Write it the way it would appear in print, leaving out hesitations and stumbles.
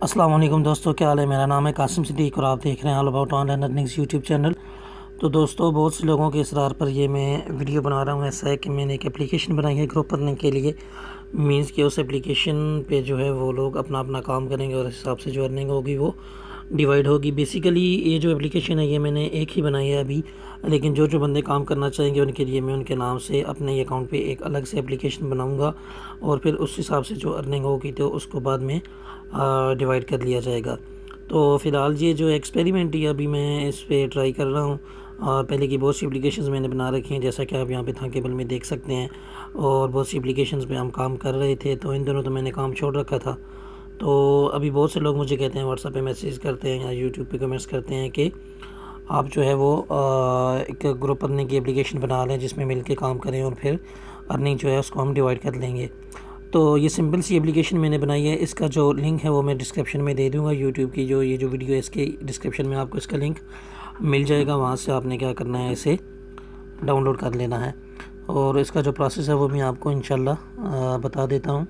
अस्सलाम वालेकुम दोस्तों, क्या हाल है। मेरा नाम है कासिम सिद्दीक और आप देख रहे हैं all about online earnings YouTube channel. तो दोस्तों, बहुत से लोगों के इसरार पर ये मैं वीडियो बना रहा हूँ। ऐसा है कि मैंने एक एप्लीकेशन बनाई है ग्रुप अर्निंग के लिए। मींस कि उस एप्लीकेशन पे जो है वो लोग अपना अपना काम करेंगे और इस हिसाब से जो अर्निंग होगी वो डिवाइड होगी। बेसिकली ये जो एप्लीकेशन है ये मैंने एक ही बनाई है अभी, लेकिन जो जो बंदे काम करना चाहेंगे उनके लिए मैं उनके नाम से अपने अकाउंट पे एक अलग से एप्लीकेशन बनाऊंगा और फिर उस हिसाब से जो अर्निंग होगी तो उसको बाद में डिवाइड कर लिया जाएगा। तो फ़िलहाल ये जो एक्सपेरिमेंट ही अभी मैं इस पे ट्राई कर रहा हूँ। पहले की बहुत सी एप्लीकेशंस मैंने बना रखी हैं, जैसा कि आप यहाँ पे था केबल में देख सकते हैं, और बहुत सी एप्लीकेशंस पे हम काम कर रहे थे। तो इन दोनों तो मैंने काम छोड़ रखा था। तो अभी बहुत से लोग मुझे कहते हैं, व्हाट्सएप पे मैसेज करते हैं या यूट्यूब पे कमेंट्स करते हैं कि आप जो है वो एक ग्रुप अर्निंग की एप्लीकेशन बना लें जिसमें मिल के काम करें और फिर अर्निंग जो है उसको हम डिवाइड कर लेंगे। तो ये सिंपल सी एप्लीकेशन मैंने बनाई है। इसका जो लिंक है वो मैं डिस्क्रिप्शन में दे दूँगा। यूट्यूब की जो ये जो वीडियो है इसके डिस्क्रिप्शन में आपको इसका लिंक मिल जाएगा। वहाँ से आपने क्या करना है, इसे डाउनलोड कर लेना है और इसका जो प्रोसेस है वो मैं आपको इंशाल्लाह बता देता हूँ।